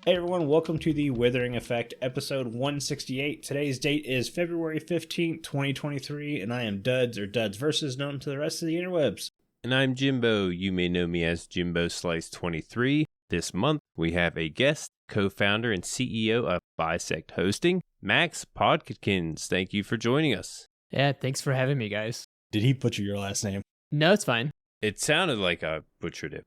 Hey everyone, welcome to the Withering Effect, episode 168. Today's date is February 15th, 2023, and I am Duds, or Duds Versus, known to the rest of the interwebs. And I'm Jimbo. You may know me as Jimbo Slice 23. This month, we have a guest, co-founder and CEO of BisectHosting, Max Podkidkin. Thank you for joining us. Yeah, thanks for having me, guys. Did he butcher your last name? No, it's fine. It sounded like I butchered it.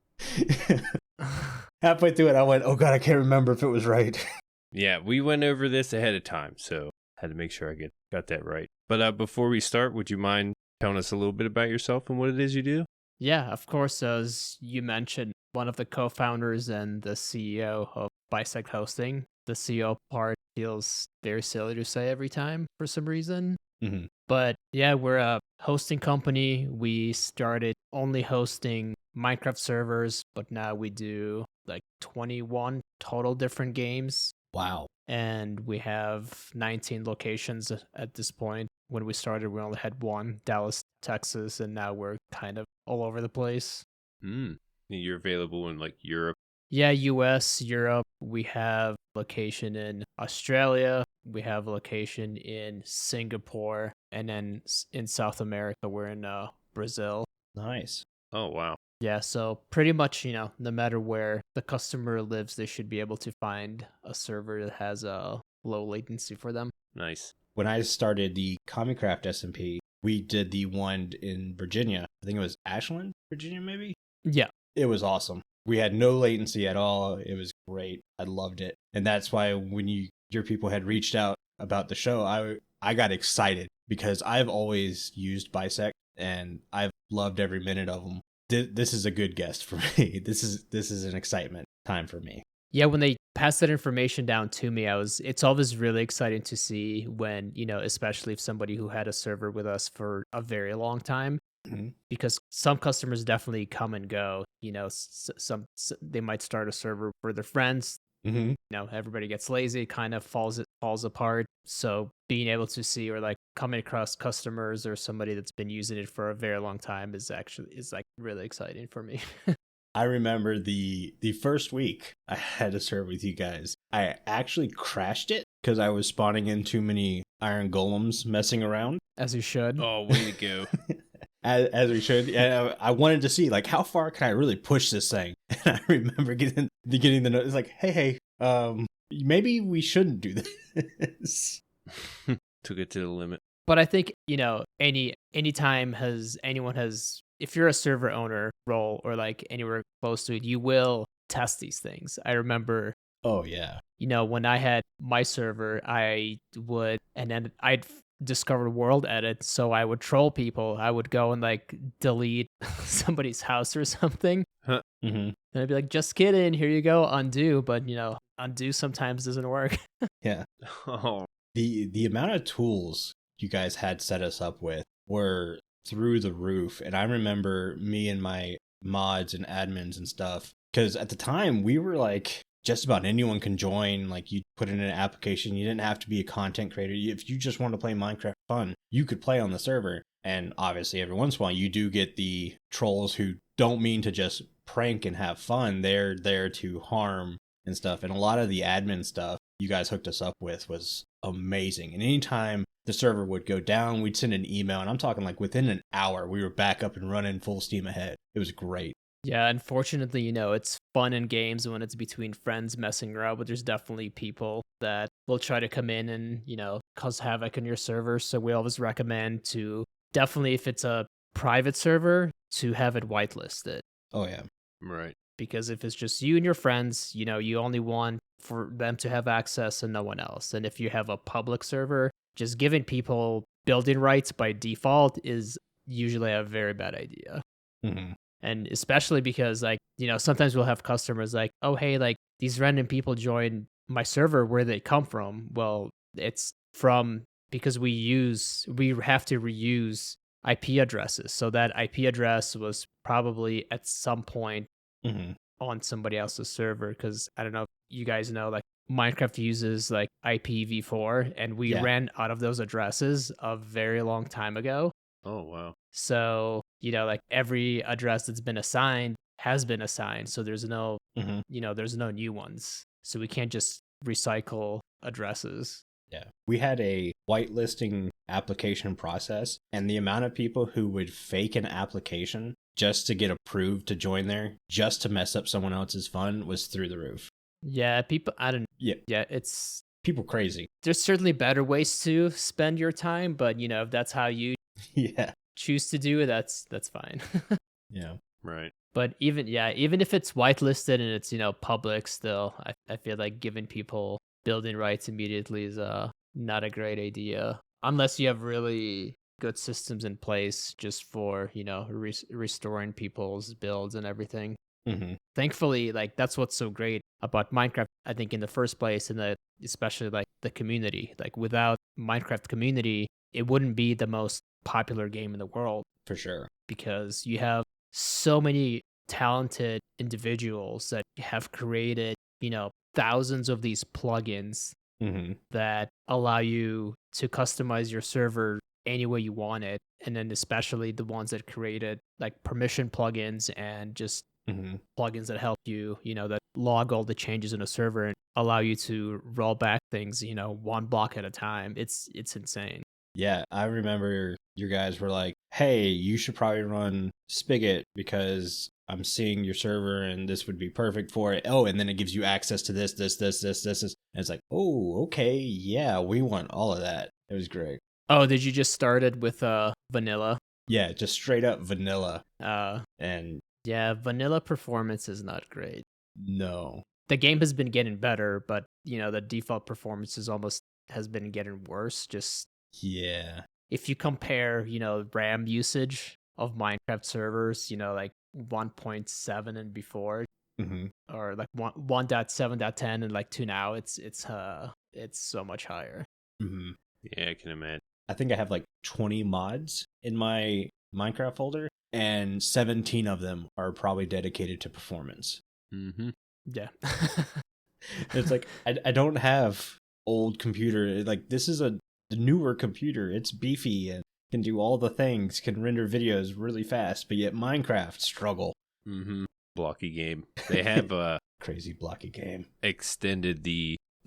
Halfway through it, I went, oh god, I can't remember if it was right. Yeah, we went over this ahead of time, so had to make sure I got that right. But before we start, would you mind telling us a little bit about yourself and what it is you do? Yeah, of course, as you mentioned, one of the co-founders and the CEO of BisectHosting. The CEO part feels very silly to say every time for some reason. Mm-hmm. But yeah, we're a hosting company. We started only hosting Minecraft servers, but now we do like 21 total different games. Wow. And we have 19 locations at this point. When we started, we only had one, Dallas, Texas, and now we're kind of all over the place. You're available in like Europe? Yeah, US, Europe. We have location in Australia. We have a location in Singapore. And then in South America, we're in Brazil. Nice. Oh, wow. Yeah, so pretty much, no matter where the customer lives, they should be able to find a server that has a low latency for them. Nice. When I started the Commicraft SMP, we did the one in Virginia. I think it was Ashland, Virginia, maybe? Yeah. It was awesome. We had no latency at all. It was great. I loved it. And that's why when your people had reached out about the show, I got excited because I've always used Bisect and I've loved every minute of them. This is a good guest for me. This is an excitement time for me. Yeah, when they passed that information down to me, it's always really exciting to see when, especially if somebody who had a server with us for a very long time, because some customers definitely come and go, some they might start a server for their friends. Everybody gets lazy, kind of falls apart. So being able to see or like coming across customers or somebody that's been using it for a very long time is like really exciting for me. I remember the first week I had to serve with you guys. I actually crashed it because I was spawning in too many iron golems messing around. As you should. Oh, way to go. As we should. And I wanted to see, like, how far can I really push this thing? And I remember getting the note. It's like, hey, maybe we shouldn't do this. Took it to the limit. But I think, anytime if you're a server owner role or like anywhere close to it, you will test these things. I remember. Oh, yeah. When I had my server, and then I'd discovered world edit, so I would troll people. I would go and like delete somebody's house or something. Huh. And I'd be like, just kidding, here you go, undo. But undo sometimes doesn't work. Yeah. Oh. The amount of tools you guys had set us up with were through the roof. And I remember me and my mods and admins and stuff, because at the time we were like, just about anyone can join. Like, you put in an application, you didn't have to be a content creator. If you just want to play Minecraft fun, you could play on the server. And obviously every once in a while you do get the trolls who don't mean to just prank and have fun. They're there to harm and stuff. And a lot of the admin stuff you guys hooked us up with was amazing. And anytime the server would go down, we'd send an email, and I'm talking like within an hour we were back up and running full steam ahead. It was great. Yeah, unfortunately, it's fun in games when it's between friends messing around, but there's definitely people that will try to come in and, cause havoc on your server. So we always recommend to definitely, if it's a private server, to have it whitelisted. Oh, yeah. Right. Because if it's just you and your friends, you only want for them to have access and no one else. And if you have a public server, just giving people building rights by default is usually a very bad idea. And especially because, like, sometimes we'll have customers like, oh, hey, like, these random people join my server, where they come from. Well, it's because we have to reuse IP addresses. So that IP address was probably at some point on somebody else's server. Because I don't know if you guys know, like, Minecraft uses like IPv4, and we ran out of those addresses a very long time ago. Oh, wow. So, like every address that's been assigned has been assigned. So there's no, there's no new ones. So we can't just recycle addresses. Yeah. We had a whitelisting application process, and the amount of people who would fake an application just to get approved to join there, just to mess up someone else's fun, was through the roof. Yeah, people, I don't, Yeah. yeah, it's, People crazy. there's certainly better ways to spend your time, but if that's how you Yeah. choose to do it, that's fine. Yeah. Right. But even if it's whitelisted and it's public still, I feel like giving people building rights immediately is not a great idea unless you have really good systems in place just for restoring people's builds and everything. Mm-hmm. Thankfully, like that's what's so great about Minecraft, I think, in the first place, and especially like the community. Like without Minecraft community, it wouldn't be the most popular game in the world. For sure. Because you have so many talented individuals that have created, thousands of these plugins Mm-hmm. that allow you to customize your server any way you want it. And then especially the ones that created like permission plugins and just Mm-hmm. plugins that help you, that log all the changes in a server and allow you to roll back things, one block at a time. It's insane. Yeah, I remember you guys were like, hey, you should probably run Spigot because I'm seeing your server and this would be perfect for it. Oh, and then it gives you access to this. And it's like, oh, okay, yeah, we want all of that. It was great. Oh, did you just started with vanilla? Yeah, just straight up vanilla. And yeah, vanilla performance is not great. No. The game has been getting better, but the default performance has been getting worse. Just yeah. If you compare, RAM usage of Minecraft servers, like 1.7 and before, mm-hmm. or like 1.7.10 and like 2 now, it's so much higher. Mm-hmm. Yeah, I can imagine. I think I have like 20 mods in my Minecraft folder, and 17 of them are probably dedicated to performance. Mm-hmm. Yeah. It's like, I don't have old computer. Like, this is a newer computer. It's beefy and can do all the things, can render videos really fast, but yet Minecraft struggle. Mm-hmm. Blocky game. They have crazy blocky game. Extended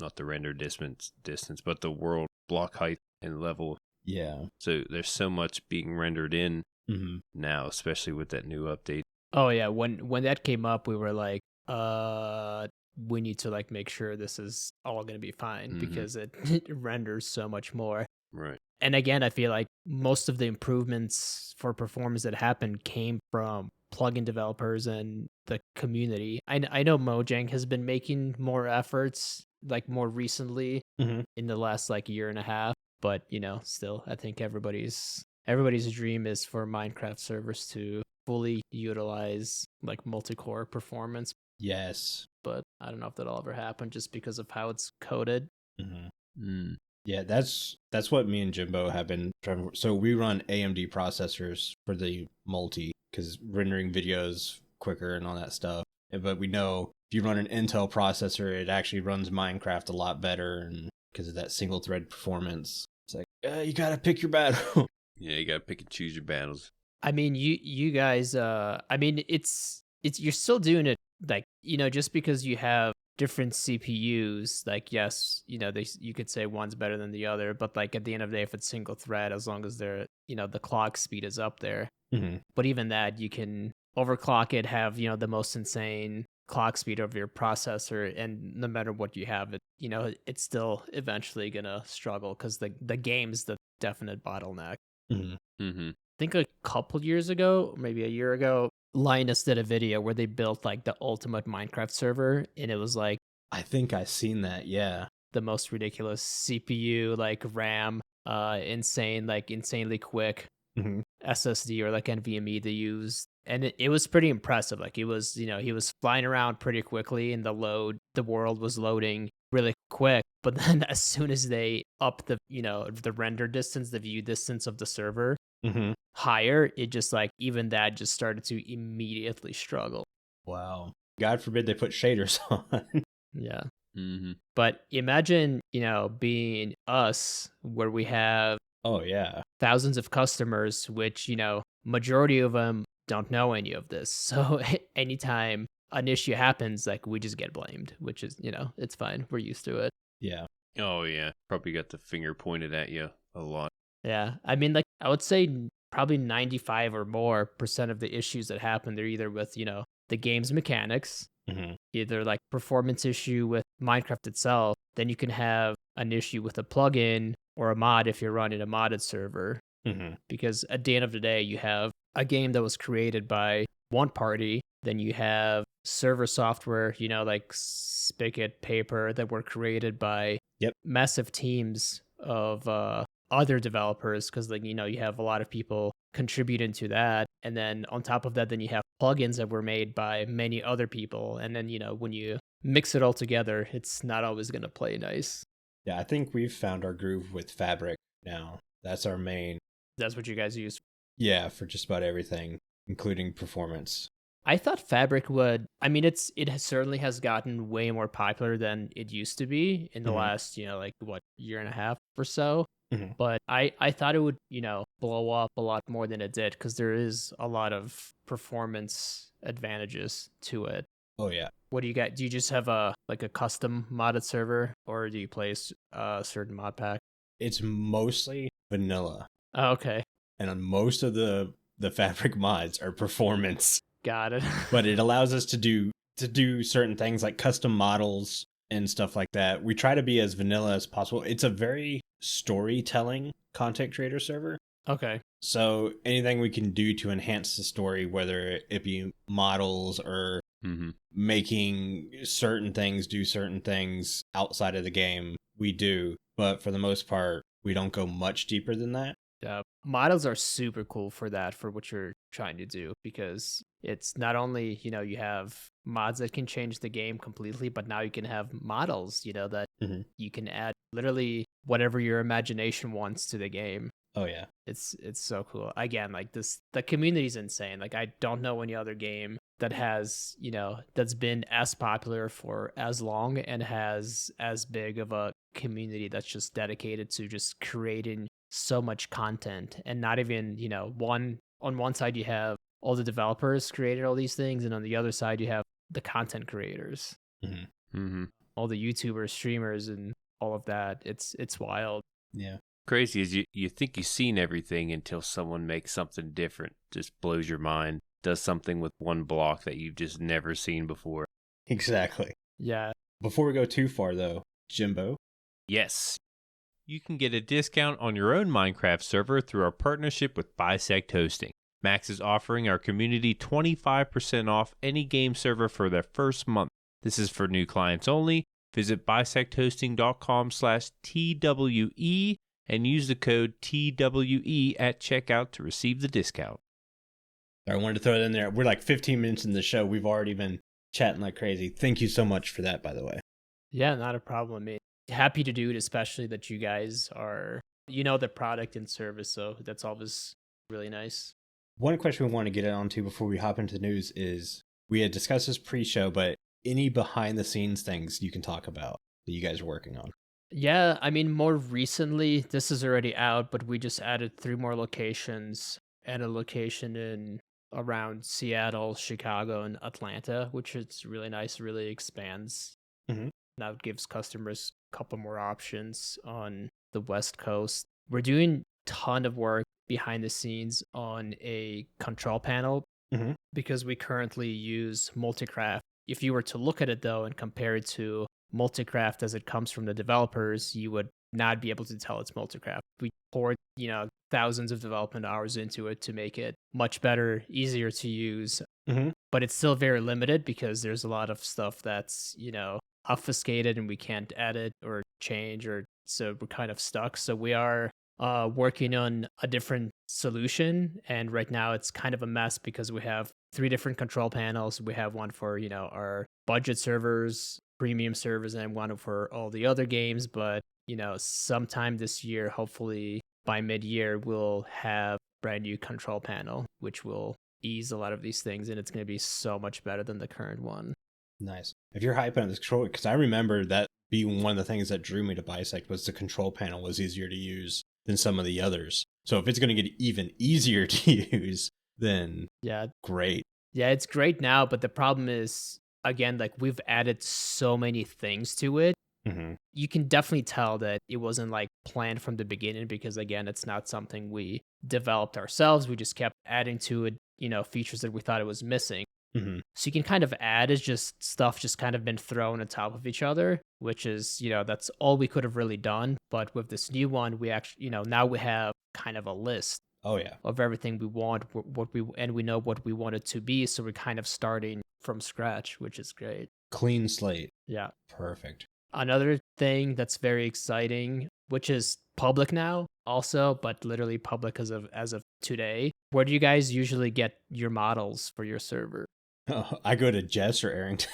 not the render distance, but the world block height and level. Yeah. So there's so much being rendered in mm-hmm. now, especially with that new update. Oh yeah, when that came up, we were like, we need to like make sure this is all going to be fine mm-hmm. because it renders so much more. Right. And again, I feel like most of the improvements for performance that happened came from plugin developers and the community. I know Mojang has been making more efforts like more recently mm-hmm. in the last like year and a half, but still I think everybody's dream is for Minecraft servers to fully utilize like multi-core performance. Yes. But I don't know if that'll ever happen just because of how it's coded. Mm-hmm. Mm. Yeah, that's what me and Jimbo have been trying. So we run AMD processors for the multi because rendering videos quicker and all that stuff. But we know if you run an Intel processor, it actually runs Minecraft a lot better, and because of that single thread performance, it's like you gotta pick your battle. Yeah, you gotta pick and choose your battles. I mean, you guys. I mean, it's you're still doing it like just because you have different CPUs, like yes, you could say one's better than the other, but like at the end of the day, if it's single thread, as long as they're the clock speed is up there. Mm-hmm. But even that, you can overclock it, have the most insane clock speed of your processor, and no matter what you have, it it's still eventually gonna struggle because the game's the definite bottleneck. Mm-hmm. Mm-hmm. I think a couple years ago, maybe a year ago, Linus did a video where they built like the ultimate Minecraft server, and it was like I think I've seen that. Yeah, the most ridiculous CPU, like RAM, insanely quick mm-hmm. SSD or like NVMe they used, and it was pretty impressive. Like it was, he was flying around pretty quickly, and the world was loading really quick. But then as soon as they up the the render distance, the view distance of the server Mm-hmm. higher, it just like even that just started to immediately struggle. Wow. God forbid they put shaders on. Yeah. Mm-hmm. But imagine, being us where we have Oh yeah. thousands of customers, which, majority of them don't know any of this. So anytime an issue happens, like we just get blamed, which is, it's fine. We're used to it. Yeah. Oh, yeah. Probably got the finger pointed at you a lot. Yeah. I mean, like, I would say probably 95 or more % of the issues that happen, they're either with, the game's mechanics, either like performance issue with Minecraft itself, then you can have an issue with a plugin or a mod if you're running a modded server. Because at the end of the day, you have a game that was created by one party, then you have server software, like Spigot, Paper, that were created by massive teams of other developers, because you have a lot of people contributing to that. And then on top of that, then you have plugins that were made by many other people. And then, when you mix it all together, it's not always going to play nice. Yeah, I think we've found our groove with Fabric now. That's our main. That's what you guys use? Yeah, for just about everything, including performance. I thought Fabric would, I mean, it certainly has gotten way more popular than it used to be in the last, year and a half or so. But I thought it would, blow up a lot more than it did, because there is a lot of performance advantages to it. Oh, yeah. What do you got? Do you just have a custom modded server, or do you play a certain mod pack? It's mostly vanilla. Oh, okay. And on most of the Fabric mods are performance. Got it. But it allows us to do certain things like custom models and stuff like that. We try to be as vanilla as possible. It's a very storytelling content creator server. Okay. So anything we can do to enhance the story, whether it be models or making certain things do certain things outside of the game, we do. But for the most part, we don't go much deeper than that. Yeah, models are super cool for that, for what you're trying to do, because it's not only, you have mods that can change the game completely, but now you can have models, that you can add literally whatever your imagination wants to the game. Oh, yeah. It's so cool. Again, like the community's insane. Like, I don't know any other game that has, that's been as popular for as long and has as big of a community that's just dedicated to just creating so much content. And not even, on one side you have all the developers created all these things, and on the other side you have the content creators, all the YouTubers, streamers, and all of that. It's wild. Yeah. Crazy is you think you've seen everything until someone makes something different, just blows your mind, does something with one block that you've just never seen before. Exactly. Yeah. Before we go too far, though, Jimbo. Yes. You can get a discount on your own Minecraft server through our partnership with Bisect Hosting. Max is offering our community 25% off any game server for their first month. This is for new clients only. Visit bisecthosting.com/TWE and use the code TWE at checkout to receive the discount. I wanted to throw it in there. We're like 15 minutes in the show. We've already been chatting like crazy. Thank you so much for that, by the way. Yeah, not a problem, mate. Happy to do it, especially that you guys are, the product and service. So that's always really nice. One question we want to get onto before we hop into the news is, we had discussed this pre-show, but any behind the scenes things you can talk about that you guys are working on? Yeah, I mean, more recently, this is already out, but we just added 3 more locations and a location in around Seattle, Chicago, and Atlanta, which is really nice, really expands. Now it gives customers a couple more options on the West Coast. We're doing a ton of work behind the scenes on a control panel, because we currently use Multicraft. If you were to look at it, though, and compare it to Multicraft as it comes from the developers, you would not be able to tell it's Multicraft. We poured, thousands of development hours into it to make it much better, easier to use. But it's still very limited, because there's a lot of stuff that's, obfuscated and we can't edit or change, or so we're kind of stuck. So we are working on a different solution, and right now it's kind of a mess, because we have 3 different control panels. We have one for our budget servers, premium servers, and one for all the other games. But sometime this year, hopefully by mid-year, we'll have a brand new control panel, which will ease a lot of these things, and it's going to be so much better than the current one. Nice. If you're hyping on this controller, because I remember that being one of the things that drew me to Bisect was the control panel was easier to use than some of the others. So if it's going to get even easier to use, then great. Yeah, it's great now, but the problem is again, like we've added so many things to it. Mm-hmm. You can definitely tell that it wasn't like planned from the beginning because again, it's not something we developed ourselves. We just kept adding to it, features that we thought it was missing. Mm-hmm. So you can kind of add is just stuff just kind of been thrown on top of each other, which is, that's all we could have really done. But with this new one, we actually, now we have kind of a list Oh yeah. of everything we want, and we know what we want it to be. So we're kind of starting from scratch, which is great. Clean slate. Yeah. Perfect. Another thing that's very exciting, which is public now also, but literally public as of today. Where do you guys usually get your models for your server? Oh, I go to Jess or Aerington.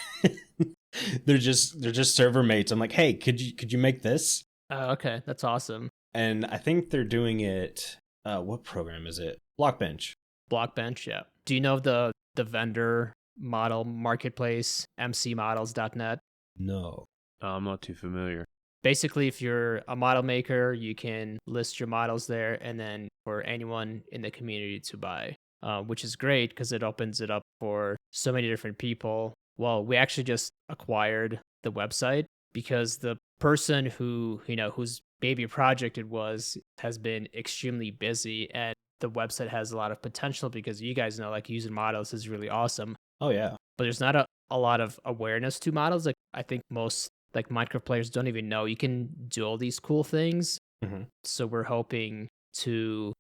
they're just server mates. I'm like, hey, could you make this? Okay, that's awesome. And I think they're doing it. What program is it? Blockbench. Blockbench, yeah. Do you know the vendor model marketplace, mcmodels.net? No. I'm not too familiar. Basically, if you're a model maker, you can list your models there and then for anyone in the community to buy, which is great because it opens it up for so many different people. Well, we actually just acquired the website because the person whose baby project it was has been extremely busy, and the website has a lot of potential because you guys know like using models is really awesome. Oh yeah. But there's not a lot of awareness to models. Like I think most like Minecraft players don't even know you can do all these cool things. Mm-hmm. So we're hoping to,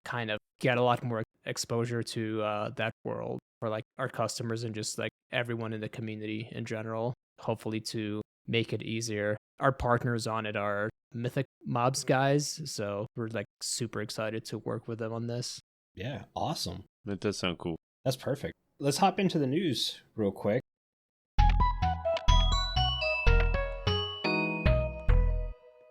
kind of get a lot more exposure to that world for like our customers and just like everyone in the community in general, hopefully to make it easier. Our partners on it are Mythic Mobs guys, so we're like super excited to work with them on this. Yeah, awesome. That does sound cool. That's perfect. Let's hop into the news real quick.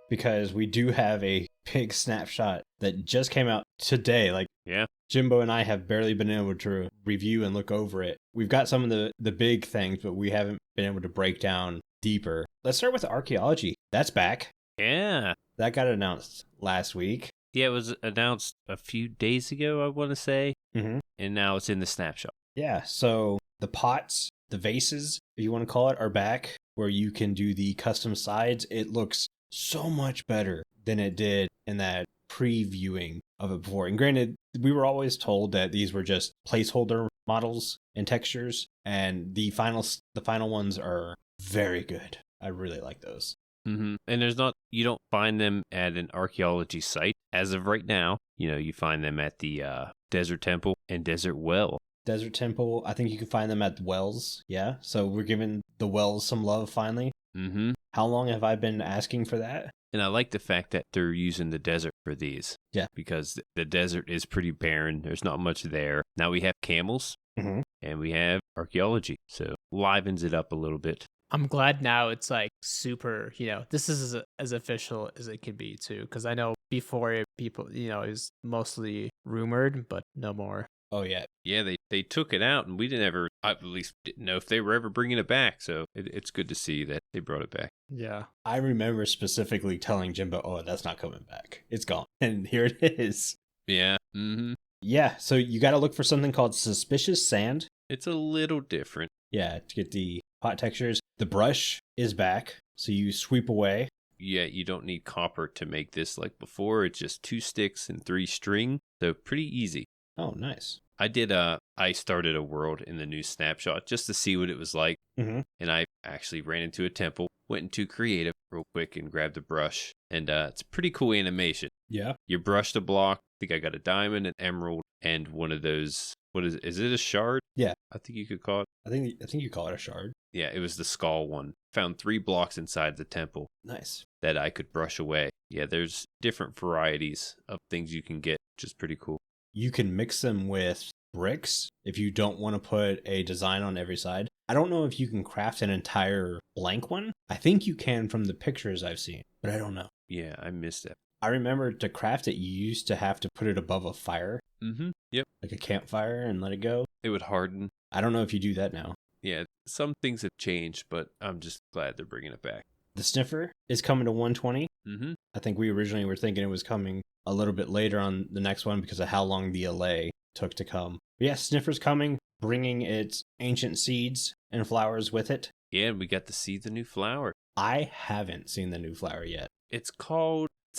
Because we do have a big snapshot that just came out today. Like, yeah, Jimbo and I have barely been able to review and look over it. We've got some of the big things, but we haven't been able to break down deeper. Let's start with Archeology. That's back. Yeah. That got announced last week. Yeah, it was announced a few days ago, I want to say. Mm-hmm. And now it's in the snapshot. Yeah, so the pots, the vases, if you want to call it, are back, where you can do the custom sides. It looks so much better than it did in that previewing of it before. And granted, we were always told that these were just placeholder models and textures, and the final ones are very good. I really like those. Mm-hmm. And you don't find them at an archaeology site as of right now. You find them at the Desert Temple and Desert Well. Desert Temple, I think you can find them at the wells. Yeah, so we're giving the wells some love finally. Mm-hmm. How long have I been asking for that? And I like the fact that they're using the desert for these. Yeah. Because the desert is pretty barren. There's not much there. Now we have camels, Mm-hmm. and we have archaeology. So livens it up a little bit. I'm glad now it's like super, this is as official as it can be too. Because I know before people, it was mostly rumored, but no more. Oh, yeah. Yeah, they took it out, and I at least didn't know if they were ever bringing it back. So it's good to see that they brought it back. Yeah. I remember specifically telling Jimbo, oh, that's not coming back. It's gone. And here it is. Yeah. Mm-hmm. Yeah, so you got to look for something called Suspicious Sand. It's a little different. Yeah, to get the pot textures. The brush is back, so you sweep away. Yeah, you don't need copper to make this like before. It's just 2 sticks and 3 string. So pretty easy. Oh, nice. I started a world in the new snapshot just to see what it was like. Mm-hmm. And I actually ran into a temple, went into creative real quick and grabbed a brush. And it's a pretty cool animation. Yeah. You brushed a block. I think I got a diamond, an emerald, and one of those. What is it a shard? Yeah. I think you could call it. I think you call it a shard. Yeah, it was the skull one. Found 3 blocks inside the temple. Nice. That I could brush away. Yeah, there's different varieties of things you can get, which is pretty cool. You can mix them with bricks if you don't want to put a design on every side. I don't know if you can craft an entire blank one. I think you can from the pictures I've seen, but I don't know. Yeah, I missed that. I remember to craft it, you used to have to put it above a fire. Mm-hmm. Yep. Like a campfire and let it go. It would harden. I don't know if you do that now. Yeah, some things have changed, but I'm just glad they're bringing it back. The Sniffer is coming to 120. Mm-hmm. I think we originally were thinking it was coming a little bit later on the next one because of how long the LA took to come. But yeah, Sniffer's coming. bringing its ancient seeds and flowers with it. Yeah, we got to see the new flower. I haven't seen the new flower yet. It's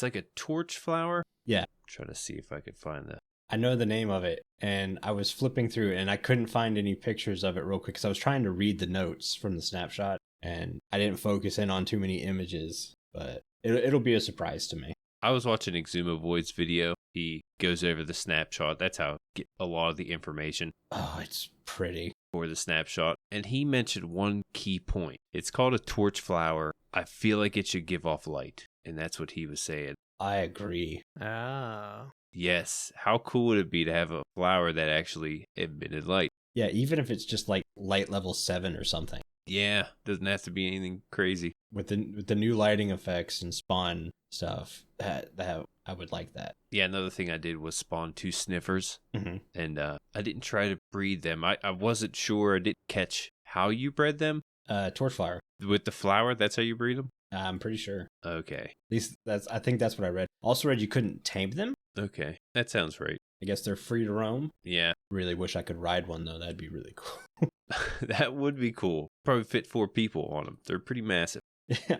like a torch flower. Yeah. I'm trying to see if I could find that. I know the name of it, and I was flipping through and I couldn't find any pictures of it real quick because I was trying to read the notes from the snapshot, and I didn't focus in on too many images, but it'll be a surprise to me. I was watching Exuma Void's video. He goes over the snapshot. That's how I get a lot of the information Oh, it's pretty. for the snapshot. And he mentioned one key point. It's called a torch flower. I feel like it should give off light. And that's what he was saying. I agree. Oh. Yes. How cool would it be to have a flower that actually emitted light? Yeah, even if it's just like light level 7 or something. Yeah. Doesn't have to be anything crazy. With the new lighting effects and spawn stuff, that I would like that. Yeah, another thing I did was spawn 2 sniffers. Mm-hmm. And I didn't try to breed them. I wasn't sure. I didn't catch how you bred them. Torch flower. With the flower, that's how you breed them? I'm pretty sure. Okay. At least I think that's what I read. Also read you couldn't tame them. Okay. That sounds right. I guess they're free to roam. Yeah. Really wish I could ride one though. That'd be really cool. That would be cool. Probably fit 4 people on them. They're pretty massive.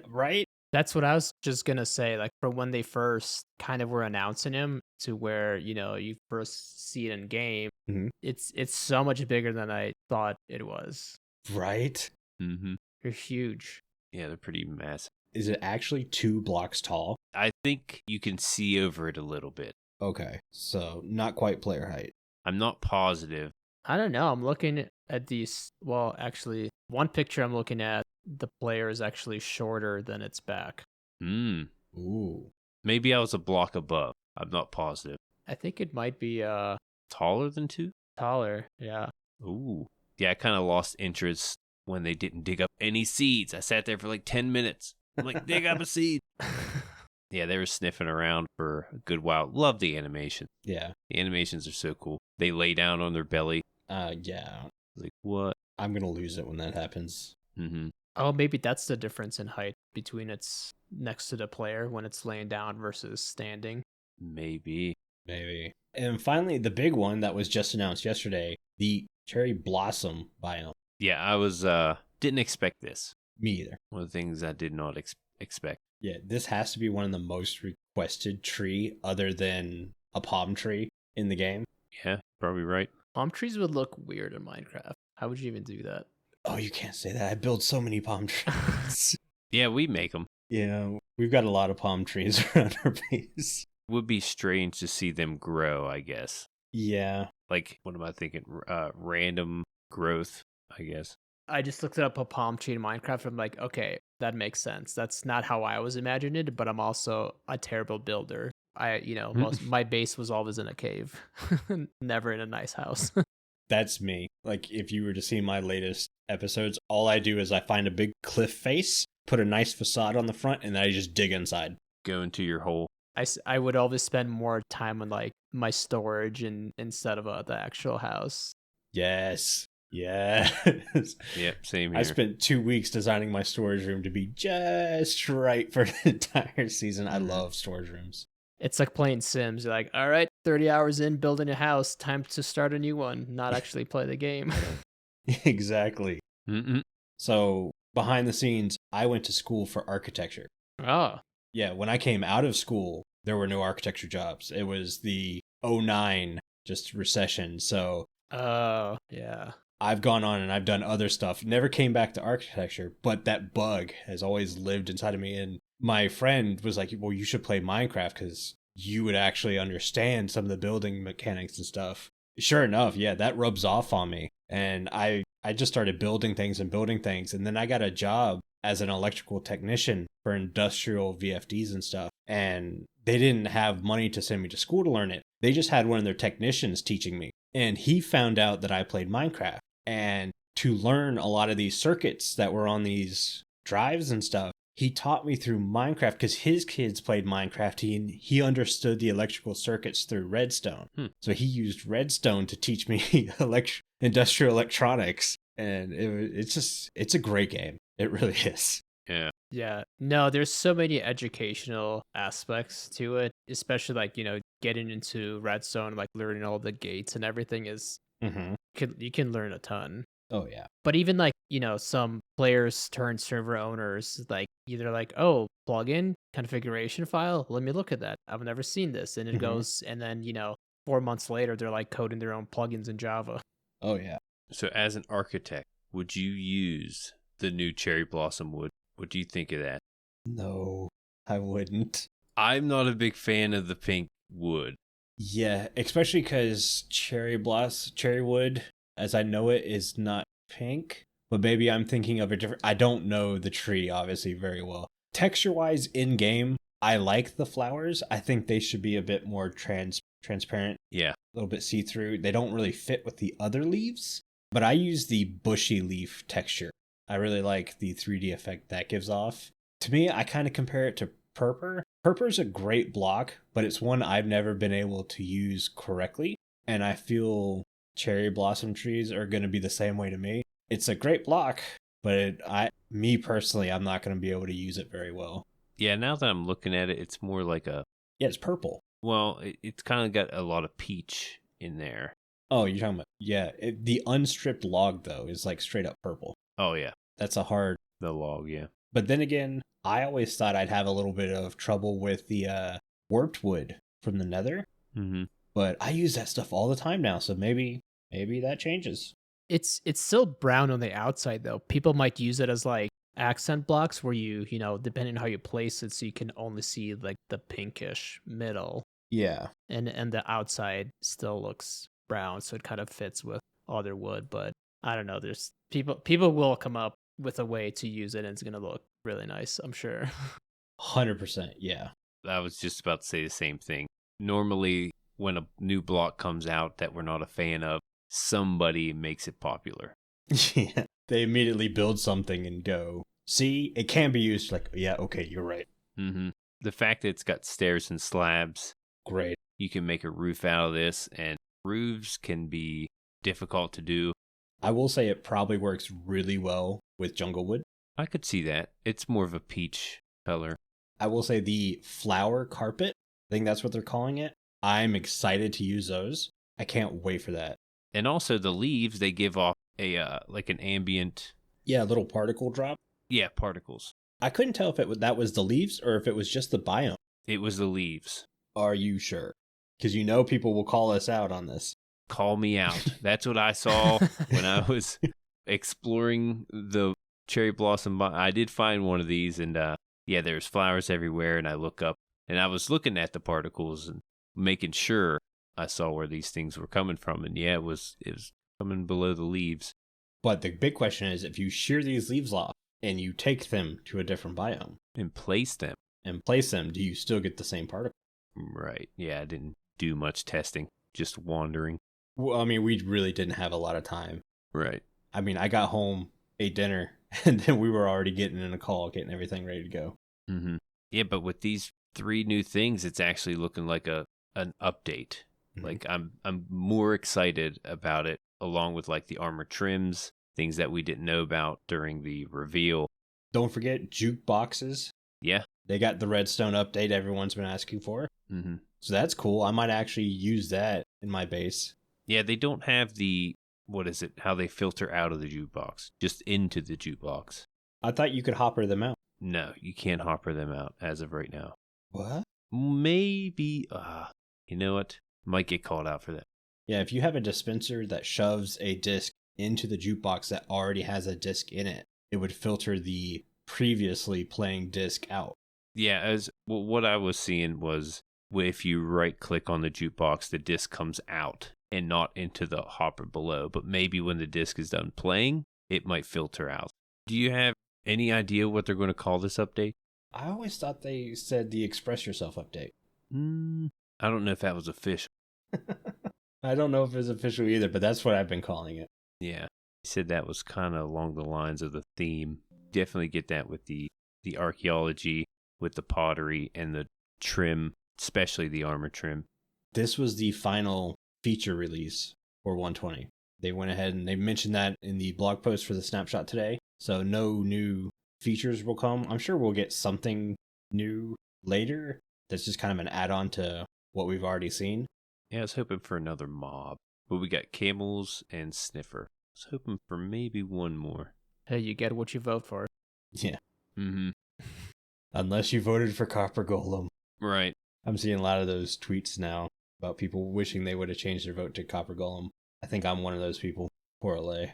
Right? That's what I was just gonna say. Like from when they first kind of were announcing him to where you first see it in game, Mhm. it's so much bigger than I thought it was. Right? Mm-hmm. They're huge. Yeah, they're pretty massive. Is it actually 2 blocks tall? I think you can see over it a little bit. Okay, so not quite player height. I'm not positive. I don't know. I'm looking at these. Well, actually, one picture I'm looking at, the player is actually shorter than its back. Ooh. Maybe I was a block above. I'm not positive. I think it might be Taller than 2? taller. Yeah. Ooh. Yeah, I kind of lost interest when they didn't dig up any seeds. I sat there for like 10 minutes. I'm like, dig up a seed. Yeah, they were sniffing around for a good while. Love the animation. Yeah. The animations are so cool. They lay down on their belly. Yeah. Like, what? I'm gonna lose it when that happens. Mm-hmm. Oh, maybe that's the difference in height between its next to the player when it's laying down versus standing. Maybe. Maybe. And finally, the big one that was just announced yesterday, the cherry blossom biome. Yeah, I was, didn't expect this. Me either. One of the things I did not expect. Yeah, this has to be one of the most requested tree other than a palm tree in the game. Yeah, probably right. Palm trees would look weird in Minecraft. How would you even do that? Oh, you can't say that. I build so many palm trees. Yeah, we make them. Yeah, we've got a lot of palm trees around our base. Would be strange to see them grow, I guess. Yeah. Like, what am I thinking? Random growth, I guess. I just looked up a palm tree in Minecraft. I'm like, okay, that makes sense. That's not how I was imagining it, but I'm also a terrible builder. My base was always in a cave, never in a nice house. That's me. Like, if you were to see my latest episodes, all I do is I find a big cliff face, put a nice facade on the front, and then I just dig inside. Go into your hole. I would always spend more time on like my storage instead of the actual house. Yes. Yes. Yep, same here. I spent 2 weeks designing my storage room to be just right for the entire season. I love storage rooms. It's like playing Sims. You're like, all right, 30 hours in building a house, time to start a new one, not actually play the game. Exactly. Mm-mm. So, behind the scenes, I went to school for architecture. Oh. Yeah, when I came out of school, there were no architecture jobs. It was the '09, just recession. So, oh, yeah. I've gone on and I've done other stuff. Never came back to architecture, but that bug has always lived inside of me. And my friend was like, well, you should play Minecraft because you would actually understand some of the building mechanics and stuff. Sure enough, yeah, that rubs off on me. And I just started building things. And then I got a job as an electrical technician for industrial VFDs and stuff. And they didn't have money to send me to school to learn it. They just had one of their technicians teaching me. And he found out that I played Minecraft. And to learn a lot of these circuits that were on these drives and stuff, he taught me through Minecraft because his kids played Minecraft. He understood the electrical circuits through Redstone. So he used Redstone to teach me industrial electronics. And it's a great game. It really is. Yeah. Yeah. No, there's so many educational aspects to it, especially like, getting into Redstone, like learning all the gates and everything is You can learn a ton. Oh yeah. But even like, some players turn server owners like either like, oh, plugin configuration file. Let me look at that. I've never seen this. And it goes, and then, 4 months later, they're like coding their own plugins in Java. Oh yeah. So as an architect, would you use the new cherry blossom wood? What do you think of that? No, I wouldn't. I'm not a big fan of the pink wood. Yeah, especially because cherry wood, as I know it, is not pink. But maybe I'm thinking of a different. I don't know the tree obviously very well. Texture-wise, in game, I like the flowers. I think they should be a bit more transparent. Yeah, a little bit see-through. They don't really fit with the other leaves. But I use the bushy leaf texture. I really like the 3D effect that gives off. To me, I kind of compare it to purpur. Purpur's a great block, but it's one I've never been able to use correctly. And I feel cherry blossom trees are going to be the same way to me. It's a great block, but me personally, I'm not going to be able to use it very well. Yeah, now that I'm looking at it, it's more like Yeah, it's purple. Well, it's kind of got a lot of peach in there. Oh, you're talking about, yeah. The unstripped log, though, is like straight up purple. Oh, yeah. That's a hard... The log, yeah. But then again, I always thought I'd have a little bit of trouble with the warped wood from the nether. Mm-hmm. But I use that stuff all the time now, so maybe that changes. It's still brown on the outside, though. People might use it as like accent blocks where you depending on how you place it, so you can only see like the pinkish middle. Yeah. And the outside still looks brown, so it kind of fits with other wood. But I don't know. There's people will come up with a way to use it, and it's gonna look really nice, I'm sure. 100%, yeah. I was just about to say the same thing. Normally, when a new block comes out that we're not a fan of, somebody makes it popular. Yeah. They immediately build something and go, see, it can be used. Like, yeah, okay, you're right. Mm-hmm. The fact that it's got stairs and slabs. Great. You can make a roof out of this, and roofs can be difficult to do. I will say it probably works really well with jungle wood. I could see that. It's more of a peach color. I will say the flower carpet, I think that's what they're calling it. I'm excited to use those. I can't wait for that. And also the leaves, they give off a like an ambient... Yeah, a little particle drop. Yeah, particles. I couldn't tell if that was the leaves or if it was just the biome. It was the leaves. Are you sure? Because people will call us out on this. Call me out. That's what I saw when I was exploring the cherry blossom. I did find one of these, and yeah, there's flowers everywhere, and I look up, and I was looking at the particles and making sure I saw where these things were coming from, and yeah, it was coming below the leaves. But the big question is, if you shear these leaves off and you take them to a different biome and place them, do you still get the same particle? Right. Yeah, I didn't do much testing, just wandering. Well, I mean, we really didn't have a lot of time. Right. I mean, I got home, ate dinner, and then we were already getting in a call, getting everything ready to go. Mm-hmm. Yeah, but with these 3 new things, it's actually looking like an update. Mm-hmm. Like I'm more excited about it, along with like the armor trims, things that we didn't know about during the reveal. Don't forget jukeboxes. Yeah. They got the redstone update everyone's been asking for. Mm-hmm. So that's cool. I might actually use that in my base. Yeah, they don't have how they filter out of the jukebox, just into the jukebox. I thought you could hopper them out. No, you can't hopper them out as of right now. What? Maybe, you know what? Might get called out for that. Yeah, if you have a dispenser that shoves a disc into the jukebox that already has a disc in it, it would filter the previously playing disc out. Yeah, what I was seeing was if you right click on the jukebox, the disc comes out and not into the hopper below. But maybe when the disc is done playing, it might filter out. Do you have any idea what they're going to call this update? I always thought they said the Express Yourself update. I don't know if that was official. I don't know if it's official either, but that's what I've been calling it. Yeah. He said that was kind of along the lines of the theme. Definitely get that with the archaeology, with the pottery, and the trim, especially the armor trim. This was the final feature release for 120. They went ahead and they mentioned that in the blog post for the snapshot today. So no new features will come. I'm sure we'll get something new later. That's just kind of an add-on to what we've already seen. Yeah, I was hoping for another mob. But we got camels and Sniffer. I was hoping for maybe one more. Hey, you get what you vote for. Yeah. Mm-hmm. Unless you voted for Copper Golem. Right. I'm seeing a lot of those tweets now about people wishing they would have changed their vote to Copper Golem. I think I'm one of those people. Poor LA.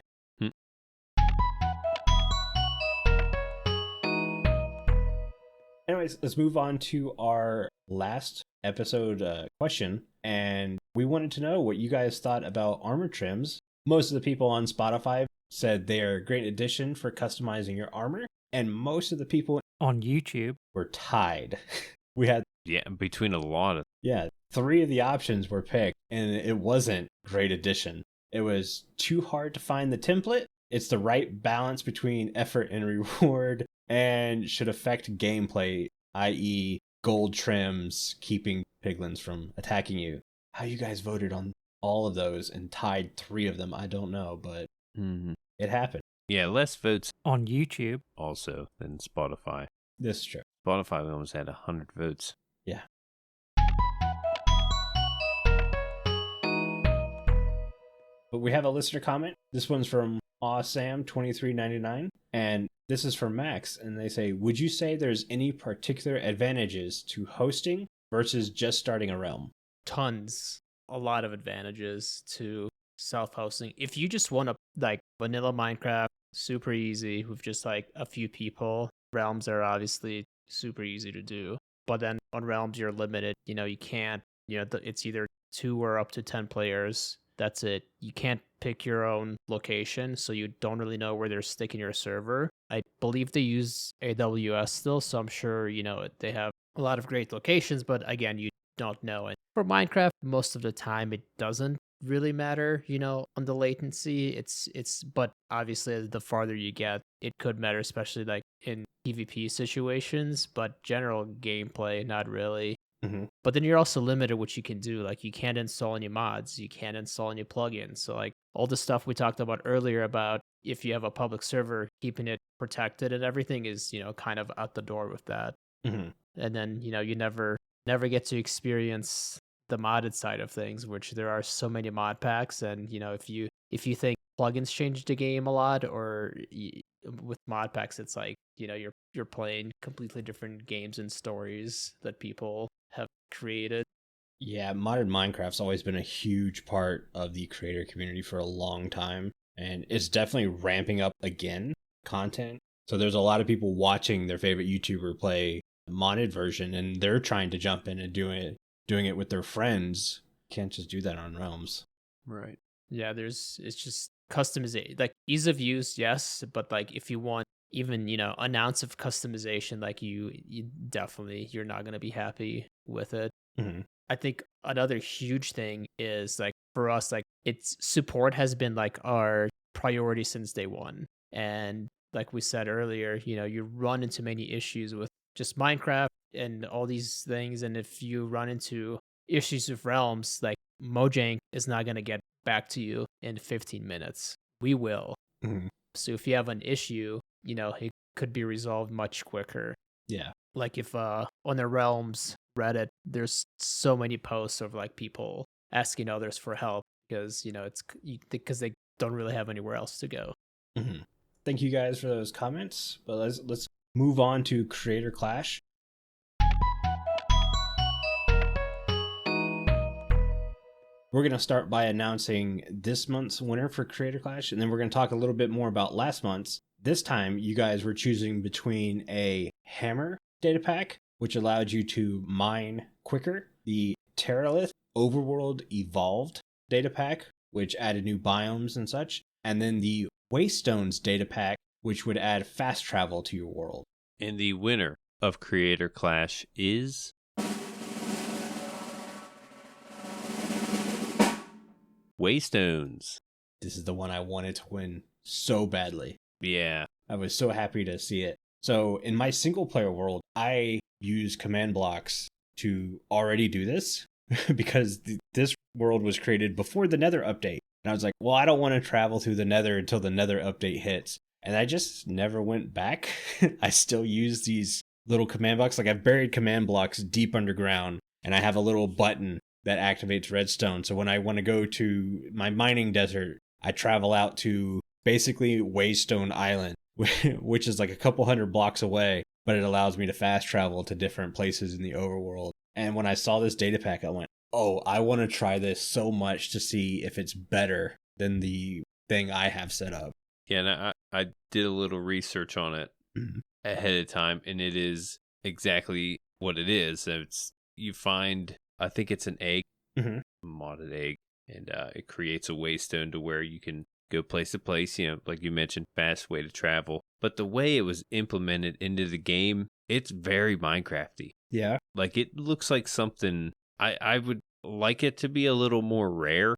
Anyways, let's move on to our last episode question. And we wanted to know what you guys thought about armor trims. Most of the people on Spotify said they are a great addition for customizing your armor. And most of the people on YouTube were tied. We had... Yeah, between a lot of... Yeah, 3 of the options were picked, and it wasn't great addition. It was too hard to find the template. It's the right balance between effort and reward, and should affect gameplay, i.e. gold trims, keeping piglins from attacking you. How you guys voted on all of those and tied 3 of them, I don't know, but it happened. Yeah, less votes on YouTube also than Spotify. This is true. Spotify almost had 100 votes. Yeah. But we have a listener comment. This one's from Awesam2399, and this is from Max, and they say, would you say there's any particular advantages to hosting versus just starting a realm? Tons. A lot of advantages to self-hosting. If you just want to, like, vanilla Minecraft, super easy with just, like, a few people. Realms are obviously super easy to do. But then on Realms, you're limited. You can't, it's either 2 or up to 10 players. That's it. You can't pick your own location, so you don't really know where they're sticking your server. I believe they use AWS still, so I'm sure, they have a lot of great locations, but again, you don't know. And for Minecraft, most of the time, it doesn't really matter, on the latency. But obviously, the farther you get, it could matter, especially like in PvP situations, but general gameplay, not really. But then you're also limited what you can do. Like, you can't install any mods, you can't install any plugins. So like all the stuff we talked about earlier about if you have a public server, keeping it protected and everything is, kind of out the door with that. And then, you never get to experience the modded side of things, which there are so many mod packs. And, if you think plugins change the game a lot, or with mod packs, it's like, you're playing completely different games and stories that people have created. Yeah, modded Minecraft's always been a huge part of the creator community for a long time, and it's definitely ramping up again, content. So there's a lot of people watching their favorite YouTuber play a modded version, and they're trying to jump in and doing it with their friends. Can't just do that on Realms. Right. Yeah, it's just customization, like ease of use, yes, but like if you want even, an ounce of customization, like you definitely, you're not going to be happy with it. I think another huge thing is like for us, like it's support has been like our priority since day one. And like we said earlier, you run into many issues with just Minecraft and all these things. And if you run into issues with Realms, like Mojang is not going to get back to you in 15 minutes. We will. So if you have an issue, it could be resolved much quicker. Yeah. Like if on the Realms Reddit, there's so many posts of like people asking others for help because, because they don't really have anywhere else to go. Thank you guys for those comments. But let's move on to Creator Clash. We're going to start by announcing this month's winner for Creator Clash, and then we're going to talk a little bit more about last month's. This time, you guys were choosing between a hammer data pack, which allowed you to mine quicker, the Terralith Overworld Evolved data pack, which added new biomes and such, and then the Waystones data pack, which would add fast travel to your world. And the winner of Creator Clash is... Waystones. This is the one I wanted to win so badly. Yeah. I was so happy to see it. So in my single player world, I use command blocks to already do this because this world was created before the Nether update. And I was like, well, I don't want to travel through the Nether until the Nether update hits. And I just never went back. I still use these little command blocks. Like I've buried command blocks deep underground, and I have a little button that activates redstone. So when I want to go to my mining desert, I travel out to basically Waystone Island, which is like a couple hundred blocks away, but it allows me to fast travel to different places in the overworld. And when I saw this data pack, I went, oh, I want to try this so much to see if it's better than the thing I have set up. Yeah, and I did a little research on it ahead of time, and it is exactly what it is. You find, I think it's an egg, a modded egg, and it creates a waystone to where you can go place to place, like you mentioned, fast way to travel. But the way it was implemented into the game, it's very Minecrafty. Yeah. Like, it looks like something I would like it to be a little more rare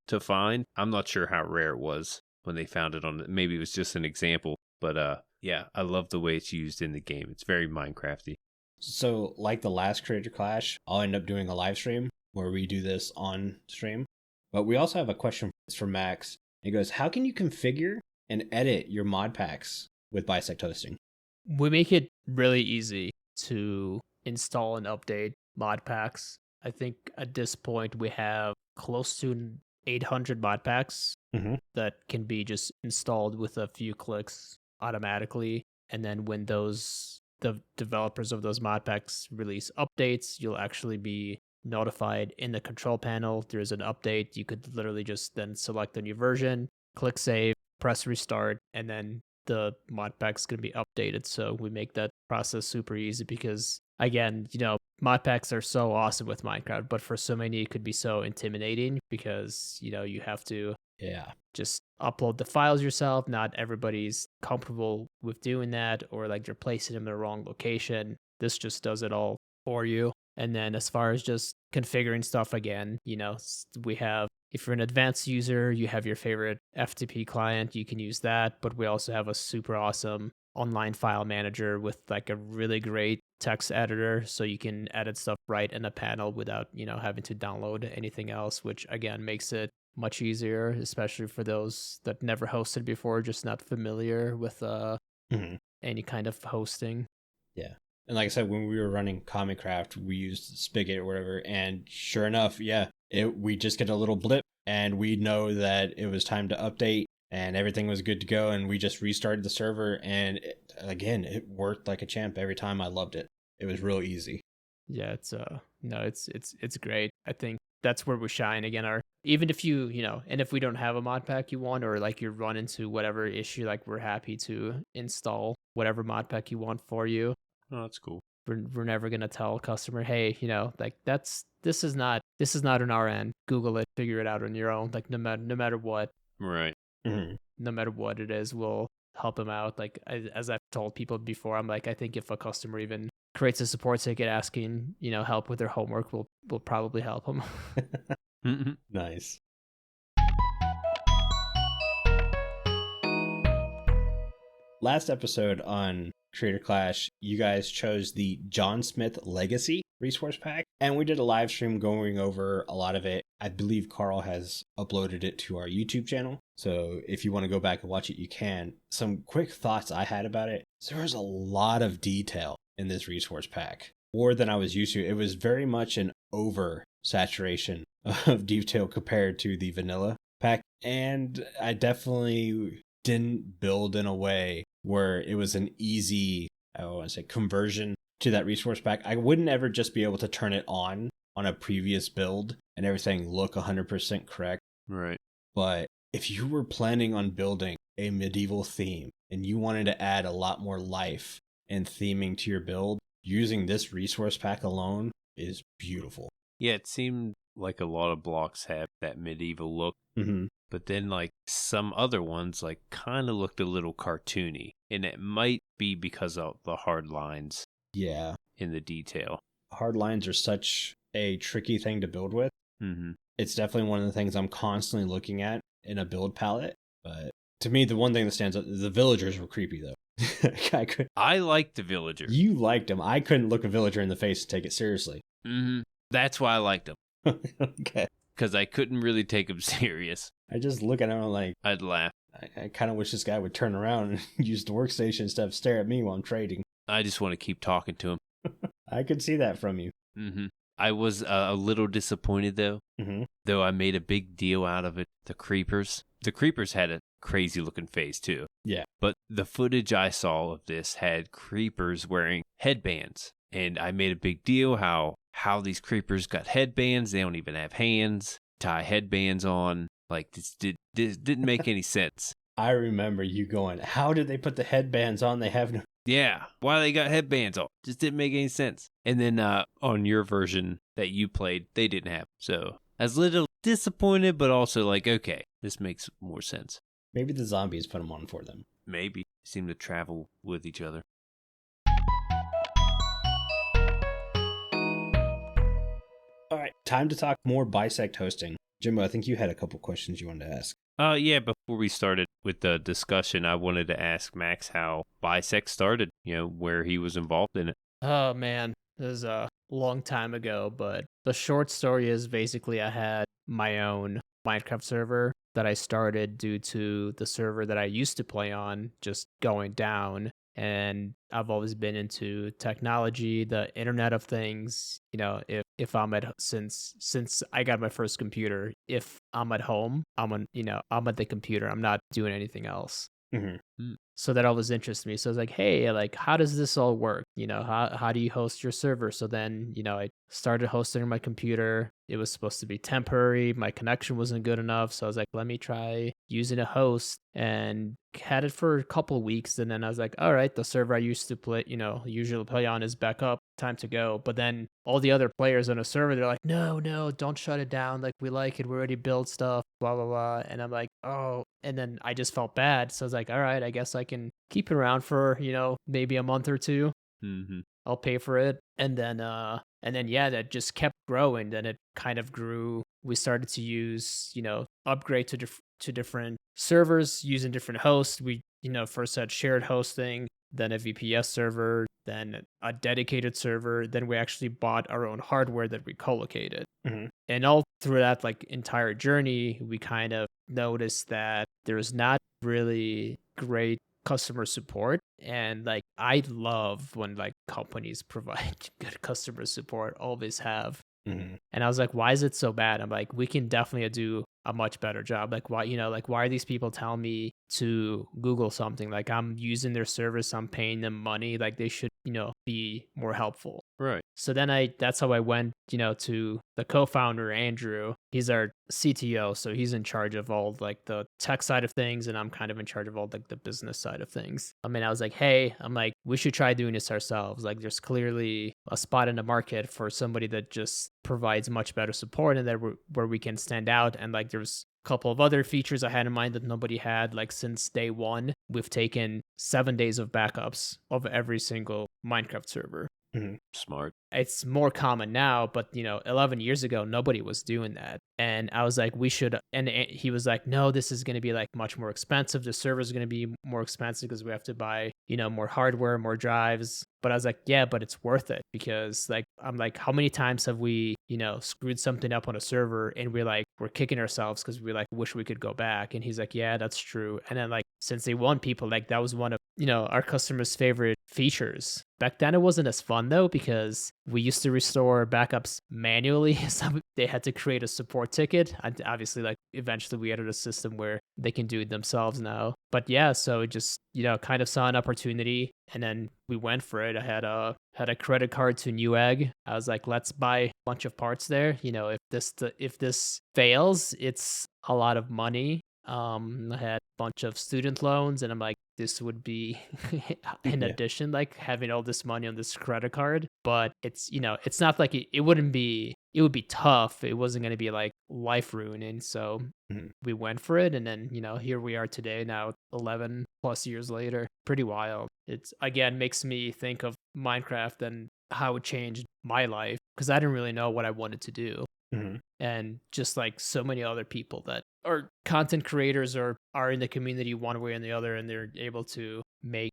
to find. I'm not sure how rare it was when they found it on, maybe it was just an example. But yeah, I love the way it's used in the game. It's very Minecrafty. So like the last Creator Clash, I'll end up doing a live stream where we do this on stream. But we also have a question from Max. It goes, how can you configure and edit your mod packs with BisectHosting? We make it really easy to install and update mod packs. I think at this point we have close to 800 mod packs that can be just installed with a few clicks automatically. And then when the developers of those mod packs release updates, you'll actually be notified in the control panel. There's an update. You could literally just then select a new version, click save, press restart, and then the mod pack's going to be updated. So we make that process super easy because, again, mod packs are so awesome with Minecraft, but for so many, it could be so intimidating because, you have to just upload the files yourself. Not everybody's comfortable with doing that, or like you're placing them in the wrong location. This just does it all for you. And then as far as just configuring stuff, again, we have, if you're an advanced user, you have your favorite FTP client, you can use that. But we also have a super awesome online file manager with like a really great text editor. So you can edit stuff right in a panel without, having to download anything else, which again makes it much easier, especially for those that never hosted before, just not familiar with any kind of hosting. Yeah. And like I said, when we were running Comicraft, we used Spigot or whatever. And sure enough, we just get a little blip and we know that it was time to update and everything was good to go. And we just restarted the server. And it worked like a champ every time. I loved it. It was real easy. Yeah, it's great. I think that's where we shine again. Even if and if we don't have a mod pack you want, or like you run into whatever issue, like we're happy to install whatever mod pack you want for you. Oh, that's cool. We're never gonna tell a customer, hey, like this is not on our end. Google it, figure it out on your own. Like no matter what, right? No matter what it is, we'll help them out. Like as I've told people before, I'm like, I think if a customer even creates a support ticket asking, help with their homework, we'll probably help them. Nice. Last episode on Creator Clash, you guys chose the John Smith Legacy resource pack, and we did a live stream going over a lot of it. I believe Carl has uploaded it to our YouTube channel, so if you want to go back and watch it, you can. Some quick thoughts I had about it. So there was a lot of detail in this resource pack, more than I was used to. It was very much an oversaturation of detail compared to the vanilla pack, and I definitely didn't build in a way where it was an easy, conversion to that resource pack. I wouldn't ever just be able to turn it on a previous build and everything look 100% correct. Right. But if you were planning on building a medieval theme and you wanted to add a lot more life and theming to your build, using this resource pack alone is beautiful. Yeah, it seemed like a lot of blocks have that medieval look. But then like some other ones like kind of looked a little cartoony, and it might be because of the hard lines. Yeah. In the detail. Hard lines are such a tricky thing to build with. It's definitely one of the things I'm constantly looking at in a build palette. But to me, the one thing that stands out, the villagers were creepy though. I liked the villager. You liked them. I couldn't look a villager in the face and take it seriously. That's why I liked them. Okay. Because I couldn't really take him serious. I just look at him like... I'd laugh. I kind of wish this guy would turn around and use the workstation instead of stare at me while I'm trading. I just want to keep talking to him. I could see that from you. I was a little disappointed though. Mm-hmm. Though I made a big deal out of it. The creepers had a crazy looking face too. Yeah. But the footage I saw of this had creepers wearing headbands. And I made a big deal how these creepers got headbands. They don't even have hands. Tie headbands on. Like, this didn't make any sense. I remember you going, how did they put the headbands on? They have no... Yeah, why they got headbands on? Just didn't make any sense. And then on your version that you played, they didn't have. So I was a little disappointed, but also like, okay, this makes more sense. Maybe the zombies put them on for them. Maybe. Seem to travel with each other. All right, time to talk more Bisect hosting. Jimbo, I think you had a couple questions you wanted to ask. Yeah, before we started with the discussion, I wanted to ask Max how Bisect started, where he was involved in it. Oh man, this is a long time ago, but the short story is basically I had my own Minecraft server that I started due to the server that I used to play on just going down. And I've always been into technology, the Internet of Things. If I'm since I got my first computer, if I'm at home, I'm at the computer. I'm not doing anything else. Mm-hmm. So that always interested me. So I was like, hey, like, how does this all work? How do you host your server? So then, I started hosting on my computer. It was supposed to be temporary. My connection wasn't good enough. So I was like, let me try using a host, and had it for a couple of weeks. And then I was like, all right, the server I used to play, usually play on is back up. Time to go. But then all the other players on a server, they're like, no, don't shut it down. Like, we like it. We already built stuff, blah, blah, blah. And I'm like, oh, and then I just felt bad. So I was like, all right, I guess I can keep it around for, maybe a month or two. Mm-hmm. I'll pay for it. And then yeah, that just kept growing. Then it kind of grew. We started to use, upgrade to different servers using different hosts. We, first had shared hosting, then a VPS server, then a dedicated server. Then we actually bought our own hardware that we co-located. Mm-hmm. And all through that entire journey, we kind of noticed that there's not really great customer support. And I love when companies provide good customer support, always have. Mm-hmm. And I was like, why is it so bad? I'm like, we can definitely do a much better job. Why are these people telling me to Google something? I'm using their service, I'm paying them money. They should, be more helpful. Right. So then that's how I went, to the co-founder, Andrew. He's our CTO. So he's in charge of all the tech side of things. And I'm kind of in charge of all the business side of things. I was like, hey, we should try doing this ourselves. There's clearly a spot in the market for somebody that just provides much better support, and where we can stand out. And there's a couple of other features I had in mind that nobody had. Since day one, we've taken 7 days of backups of every single Minecraft server. Mm-hmm. Smart. It's more common now, but 11 years ago, nobody was doing that. And I was like, we should. And he was like, no, this is going to be much more expensive. The server is going to be more expensive because we have to buy, more hardware, more drives. But I was like, yeah, but it's worth it, because I'm like, how many times have we, screwed something up on a server and we're kicking ourselves because we wish we could go back. And he's like, yeah, that's true. And then since they want people, that was one of, our customers' favorite features. Back then, it wasn't as fun though, because we used to restore backups manually. So they had to create a support ticket. And obviously, eventually we added a system where they can do it themselves now. But yeah, so it just, kind of saw an opportunity, and then we went for it. I had a credit card to Newegg. I was like, let's buy a bunch of parts there. If this fails, it's a lot of money. I had a bunch of student loans, and I'm like, this would be in addition, having all this money on this credit card. But it's, it's not it wouldn't be, it would be tough. It wasn't going to be life ruining. So we went for it. And then, here we are today, now 11 plus years later. Pretty wild. It's, again, makes me think of Minecraft and how it changed my life, because I didn't really know what I wanted to do. Mm-hmm. And just so many other people that are content creators or are in the community one way or the other, and they're able to make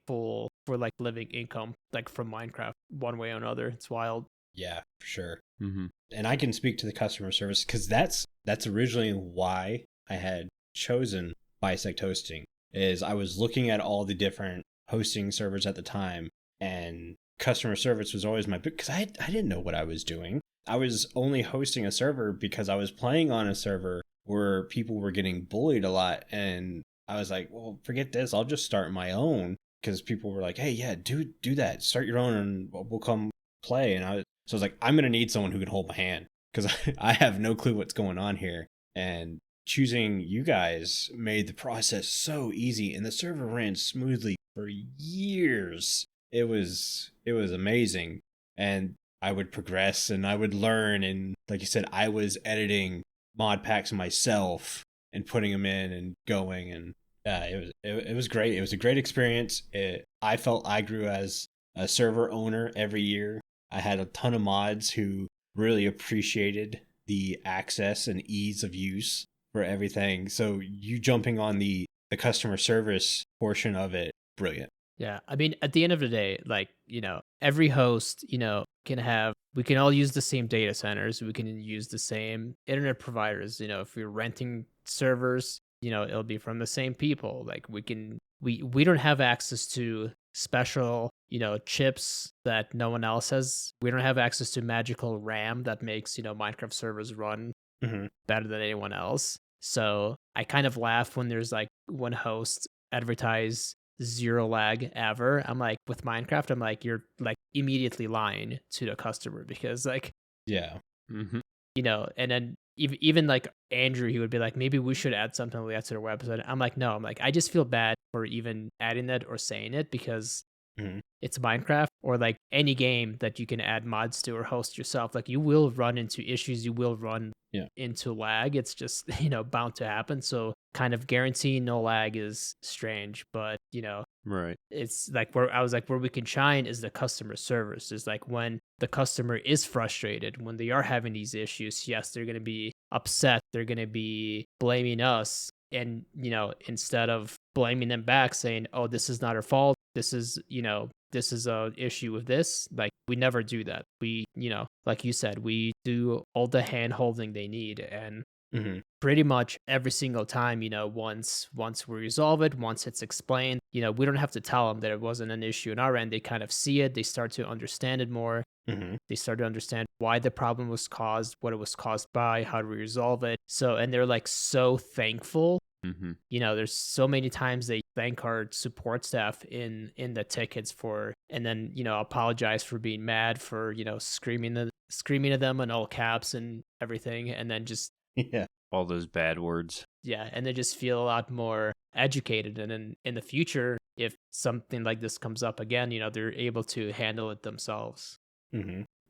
full for living income from Minecraft one way or another. It's wild. Yeah, for sure. Mm-hmm. And I can speak to the customer service, because that's originally why I had chosen Bisect Hosting. Is I was looking at all the different hosting servers at the time, and customer service was always my big, because I didn't know what I was doing. I was only hosting a server because I was playing on a server where people were getting bullied a lot. And I was like, well, forget this. I'll just start my own, because people were like, hey, yeah, do that. Start your own and we'll come play. So I was like, I'm going to need someone who can hold my hand, because I have no clue what's going on here. And choosing you guys made the process so easy, and the server ran smoothly for years. It was amazing. And I would progress and I would learn, and like you said, I was editing mod packs myself and putting them in and going, and it was great. It was a great experience. I felt I grew as a server owner every year. I had a ton of mods who really appreciated the access and ease of use for everything. So you jumping on the customer service portion of it, brilliant. Yeah, I mean, at the end of the day, like, every host, we can all use the same data centers. We can use the same internet providers. If we're renting servers, it'll be from the same people. Like, we don't have access to special, chips that no one else has. We don't have access to magical RAM that makes, Minecraft servers run better than anyone else. So I kind of laugh when there's like one host advertise 0 lag ever. I'm like, with Minecraft, I'm like, you're like immediately lying to the customer, because like, yeah, and then even like Andrew, he would be like, maybe we should add something like that to their website. I'm like, no, I just feel bad for even adding that or saying it, because it's Minecraft, or like any game that you can add mods to or host yourself. Like, you will run into issues, you will run into lag. It's just, bound to happen. So kind of guaranteeing no lag is strange, but right. It's like where we can shine is the customer service. Is like when the customer is frustrated, when they are having these issues, yes, they're going to be upset. They're going to be blaming us. And, instead of blaming them back, saying, oh, this is not our fault, this is a issue with this, like, we never do that. We, like you said, we do all the hand holding they need. And pretty much every single time, once we resolve it, once it's explained, we don't have to tell them that it wasn't an issue on our end. They kind of see it. They start to understand it more. They start to understand why the problem was caused, what it was caused by, how to resolve it. So, and they're like so thankful. There's so many times they thank our support staff in the tickets for, and then, apologize for being mad, for, screaming at them in all caps and everything. And then just, all those bad words. Yeah. And they just feel a lot more educated. And then in the future, if something like this comes up again, they're able to handle it themselves.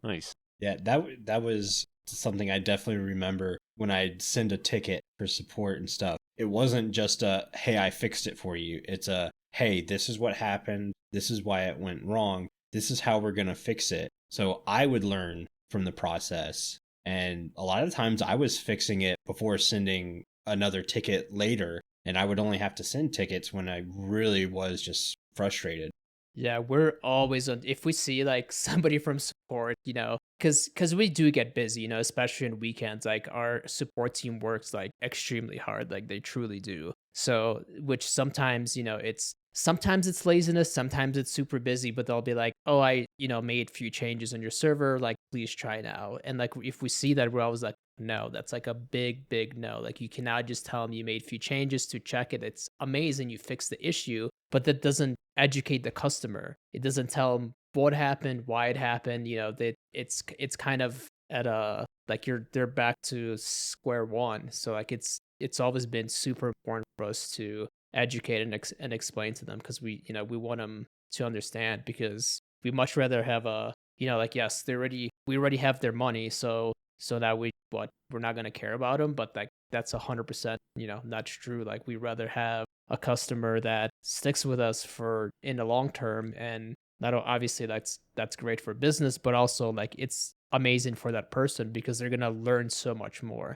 Nice. Yeah, that was something I definitely remember when I'd send a ticket for support and stuff. It wasn't just a, hey, I fixed it for you. It's a, hey, this is what happened. This is why it went wrong. This is how we're going to fix it. So I would learn from the process. And a lot of times I was fixing it before sending another ticket later. And I would only have to send tickets when I really was just frustrated. Yeah, we're always on, if we see like somebody from support, because we do get busy, especially on weekends. Like, our support team works like extremely hard, like they truly do. So, which sometimes, sometimes it's laziness, sometimes it's super busy, but they'll be like, oh, I, made a few changes on your server, like, please try now. And like, if we see that, we're always like, no, that's like a big no. Like, you cannot just tell them you made a few changes to check it. It's amazing you fixed the issue, but that doesn't educate the customer. It doesn't tell them what happened, why it happened. It's kind of at a, like, they're back to square one. So like, it's always been super important for us to educate and explain to them, because we want them to understand, because we much rather have a, like, yes, we already have their money, so that we're not going to care about them. But like, that's 100% not true. Like, we rather have a customer that sticks with us for in the long term, and not obviously that's great for business, but also like, it's amazing for that person, because they're going to learn so much more.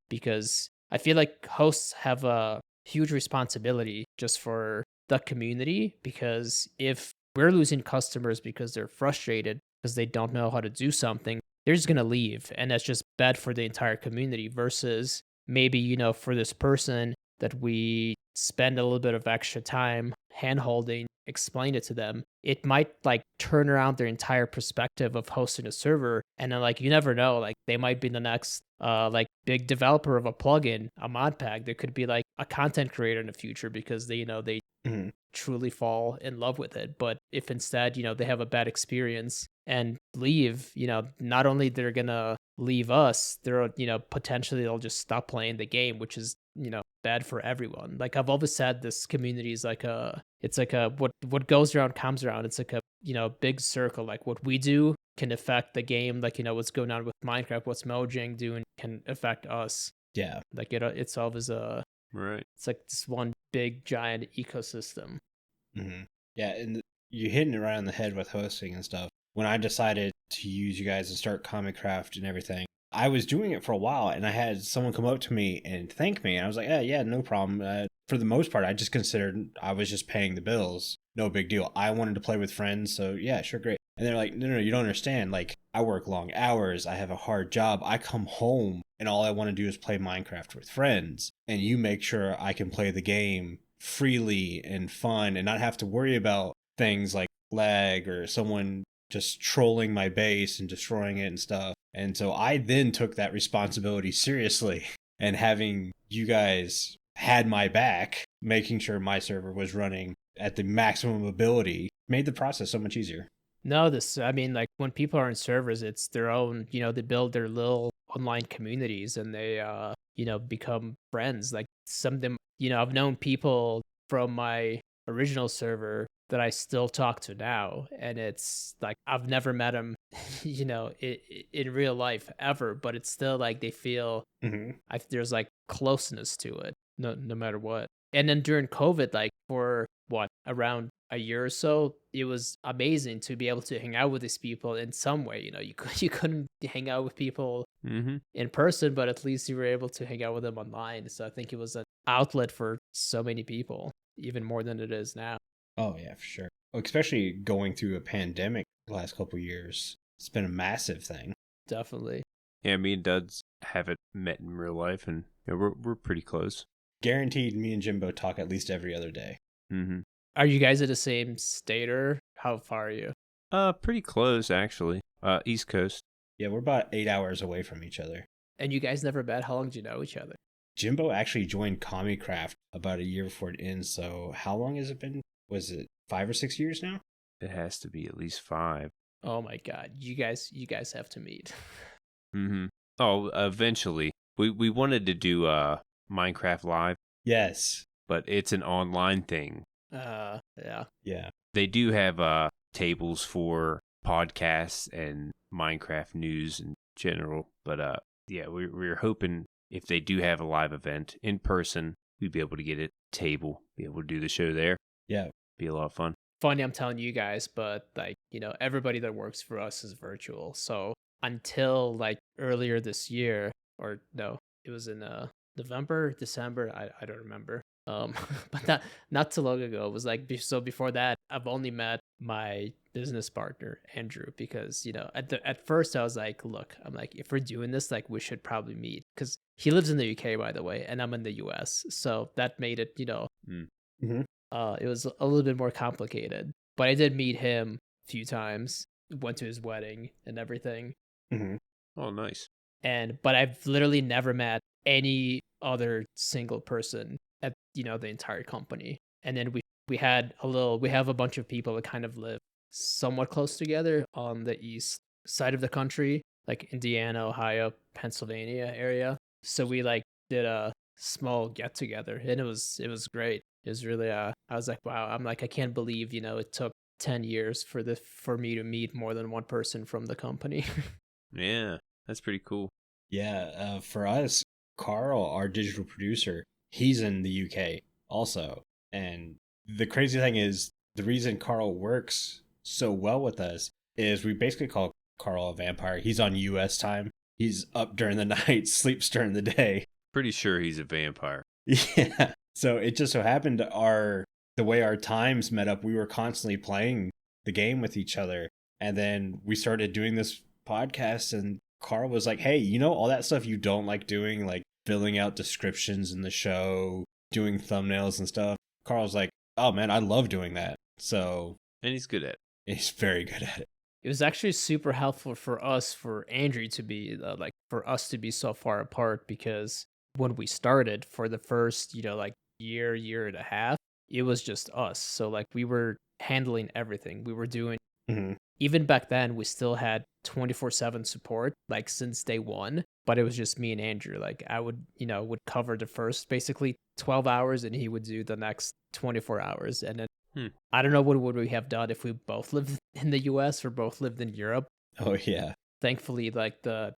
Because I feel like hosts have a huge responsibility just for the community, because if we're losing customers because they're frustrated because they don't know how to do something, they're just going to leave, and that's just bad for the entire community. Versus maybe, for this person that we spend a little bit of extra time hand-holding, explain it to them, it might like turn around their entire perspective of hosting a server. And then like you never know, like they might be the next like big developer of a plugin, a mod pack. There could be like a content creator in the future because they they truly fall in love with it. But if instead they have a bad experience and leave, not only they're gonna leave us, they're potentially they'll just stop playing the game, which is bad for everyone. Like I've always said, this community is like it's like a what goes around comes around. It's like a big circle. Like what we do can affect the game. Like what's going on with Minecraft, what's Mojang doing can affect us. Yeah, like it itself is a right. It's like this one big giant ecosystem. Yeah, and you're hitting it right on the head with hosting and stuff. When I decided to use you guys and start Comic Craft and everything, I was doing it for a while, and I had someone come up to me and thank me, and I was like, yeah, no problem. For the most part, I just considered I was just paying the bills. No big deal. I wanted to play with friends, so yeah, sure, great. And they're like, no, you don't understand. Like, I work long hours. I have a hard job. I come home, and all I want to do is play Minecraft with friends. And you make sure I can play the game freely and fun and not have to worry about things like lag or someone just trolling my base and destroying it and stuff. And so I then took that responsibility seriously, and having you guys had my back, making sure my server was running at the maximum ability made the process so much easier. No, I mean, like when people are in servers, it's their own, they build their little online communities and they, become friends. Like some of them, I've known people from my original server that I still talk to now. And it's like, I've never met them, in real life ever, but it's still like they feel there's like closeness to it, no matter what. And then during COVID, like for around a year or so, it was amazing to be able to hang out with these people in some way. You couldn't hang out with people in person, but at least you were able to hang out with them online. So I think it was an outlet for so many people, even more than it is now. Oh yeah, for sure. Especially going through a pandemic the last couple of years. It's been a massive thing. Definitely. Yeah, me and Duds haven't met in real life, and we're pretty close. Guaranteed, me and Jimbo talk at least every other day. Are you guys at the same state, or how far are you? Pretty close actually. East Coast. Yeah, we're about 8 hours away from each other. And you guys never met? How long did you know each other? Jimbo actually joined Comic Craft about a year before it ends. So how long has it been? Was it 5 or 6 years now? It has to be at least 5. Oh my god, you guys have to meet. Oh, eventually. We wanted to do Minecraft Live. Yes. But it's an online thing. Yeah. Yeah. They do have tables for podcasts and Minecraft news in general. But yeah, we're hoping if they do have a live event in person, we'd be able to get a table, be able to do the show there. Yeah. Be a lot of fun. Funny, I'm telling you guys, but like, everybody that works for us is virtual. So until like earlier this year, or no, it was in November, December, I don't remember. But not too long ago. It was like, so before that, I've only met my business partner, Andrew, because, at first I was like, look, I'm like, if we're doing this, like we should probably meet, because he lives in the UK, by the way, and I'm in the US. So that made it, it was a little bit more complicated, but I did meet him a few times, went to his wedding and everything. Oh, nice. But I've literally never met any other single person at, the entire company. And then we have a bunch of people that kind of live somewhat close together on the east side of the country, like Indiana, Ohio, Pennsylvania area. So we like did a small get together, and it was great. It was really I was like, wow, I'm like, I can't believe, it took 10 years for me to meet more than one person from the company. Yeah, that's pretty cool. Yeah, for us, Carl, our digital producer, he's in the UK also. And the crazy thing is, the reason Carl works so well with us is we basically call Carl a vampire. He's on US time. He's up during the night, sleeps during the day. Pretty sure he's a vampire. Yeah. So it just so happened the way our times met up, we were constantly playing the game with each other. And then we started doing this podcast, and Carl was like, hey, all that stuff you don't like doing, like filling out descriptions in the show, doing thumbnails and stuff. Carl's like, oh man, I love doing that. So, And he's good at it. he's very good at it. It was actually super helpful for us, for Andrew to be for us to be so far apart, because when we started for the first, year and a half, it was just us. So like we were handling everything. We were doing, even back then, we still had 24/7 support, like since day one, but it was just me and Andrew. Like I would cover the first basically 12 hours and he would do the next 24 hours. And then I don't know what would we have done if we both lived in the US or both lived in Europe. Oh, yeah. Thankfully, like the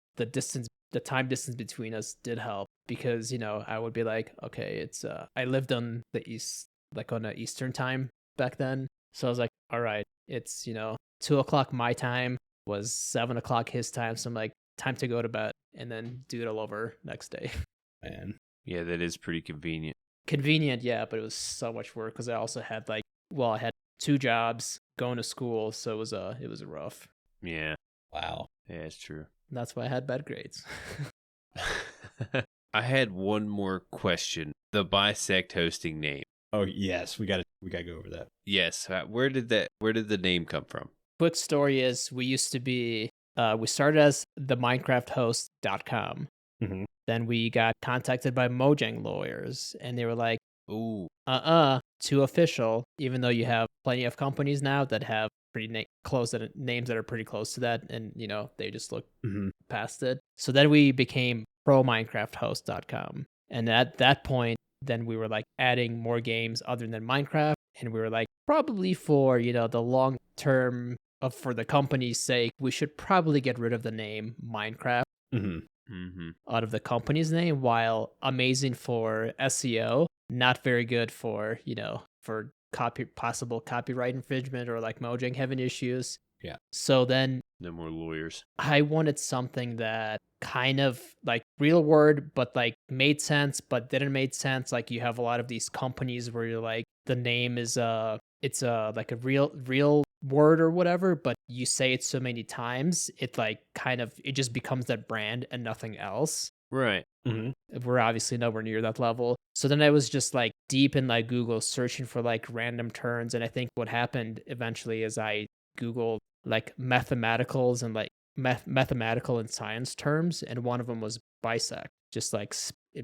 time distance between us did help, because, I would be like, okay, it's, I lived on the East, like on the Eastern time back then. So I was like, all right, it's, 2:00 my time was 7:00 his time. So I'm like, time to go to bed and then do it all over next day. Man. Yeah, that is pretty convenient. Convenient, yeah, but it was so much work because I also had I had 2 jobs, going to school, so it was rough. Yeah. Wow. Yeah, it's true. That's why I had bad grades. I had one more question. The Bisect hosting name. Oh, yes. We got to go over that. Yes. Where did the name come from? Quick story is we used to be, we started as the MinecraftHost.com. Then we got contacted by Mojang lawyers, and they were like, ooh, too official, even though you have plenty of companies now that have pretty names that are pretty close to that, and, they just look past it. So then we became ProMinecraftHost.com. And at that point, then we were like adding more games other than Minecraft, and we were like, probably for, the long term for the company's sake, we should probably get rid of the name Minecraft out of the company's name. While amazing for SEO, not very good for, for possible copyright infringement, or like Mojang having issues. Yeah. So then no more lawyers. I wanted something that kind of like real word, but like made sense, but didn't make sense. Like you have a lot of these companies where you're like, the name is it's like a real word or whatever, but you say it so many times, it like kind of, it just becomes that brand and nothing else. Right. We're obviously nowhere near that level. So then I was just like deep in like Google searching for like random terms. And I think what happened eventually is I Googled like mathematicals and like mathematical and science terms. And one of them was bisect, just like,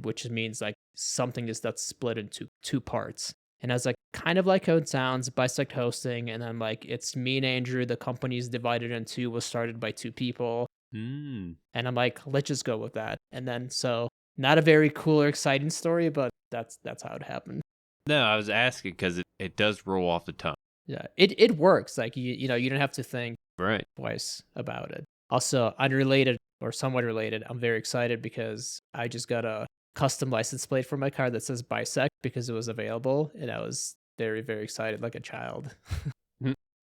which means like something that's split into 2 parts. And I was like, kind of like how it sounds, Bisect Hosting. And then like, it's me and Andrew, the company's divided in 2, was started by 2 people. And I'm like, let's just go with that. And then, so not a very cool or exciting story, but that's how it happened. No, I was asking because it does roll off the tongue. Yeah, it works. Like, you don't have to think twice about it. Also, unrelated or somewhat related, I'm very excited because I just got a custom license plate for my car that says Bisect because it was available. And I was very, very excited, like a child.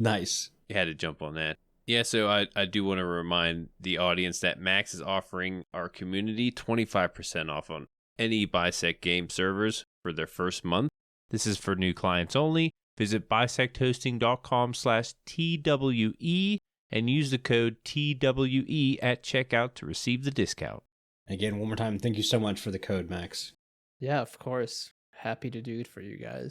Nice. You had to jump on that. Yeah, so I do want to remind the audience that Max is offering our community 25% off on any Bisect game servers for their first month. This is for new clients only. Visit bisecthosting.com/TWE and use the code TWE at checkout to receive the discount. Again, one more time, thank you so much for the code, Max. Yeah, of course. Happy to do it for you guys.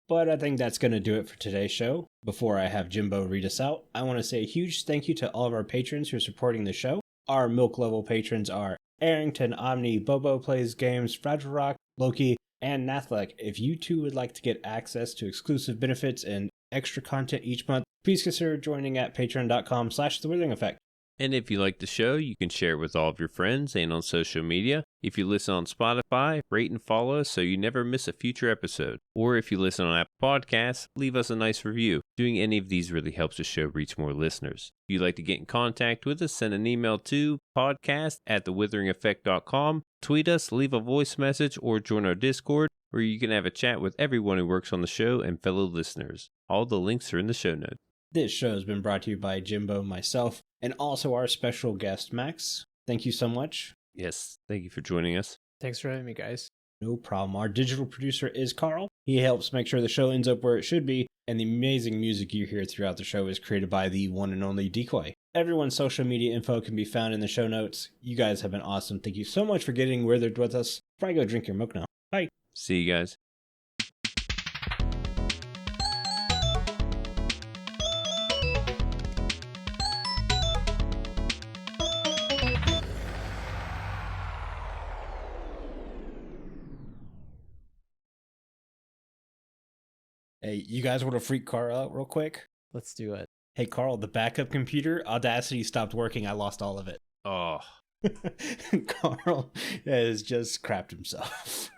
But I think that's going to do it for today's show. Before I have Jimbo read us out, I want to say a huge thank you to all of our patrons who are supporting the show. Our milk level patrons are Aerington, Aubni, BoboPlaysGames, FragileRock, Loki, and Nathlech. If you too would like to get access to exclusive benefits and extra content each month, please consider joining at patreon.com/The Withering Effect. And if you like the show, you can share it with all of your friends and on social media. If you listen on Spotify, rate and follow us so you never miss a future episode. Or if you listen on Apple Podcasts, leave us a nice review. Doing any of these really helps the show reach more listeners. If you'd like to get in contact with us, send an email to podcast@thewitheringeffect.com. Tweet us, leave a voice message, or join our Discord, where you can have a chat with everyone who works on the show and fellow listeners. All the links are in the show notes. This show has been brought to you by Jimbo, myself, and also our special guest, Max. Thank you so much. Yes, thank you for joining us. Thanks for having me, guys. No problem. Our digital producer is Carl. He helps make sure the show ends up where it should be, and the amazing music you hear throughout the show is created by the one and only Decoy. Everyone's social media info can be found in the show notes. You guys have been awesome. Thank you so much for getting withered with us. Before I go drink your milk now. Bye. See you guys. Hey, you guys want to freak Carl out real quick? Let's do it. Hey, Carl, the backup computer, Audacity stopped working. I lost all of it. Oh, Carl has just crapped himself.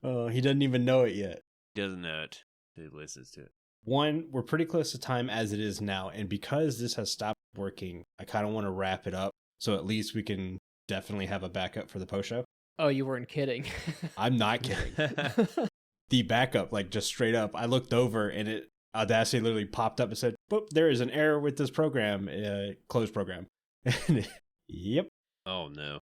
Oh, he doesn't even know it yet. doesn't know it. He listens to it. One, we're pretty close to time as it is now. And because this has stopped working, I kind of want to wrap it up. So at least we can definitely have a backup for the post show. Oh, you weren't kidding. I'm not kidding. The backup, like just straight up, I looked over and Audacity literally popped up and said, "Boop, there is an error with this program. Close program." Yep. Oh no.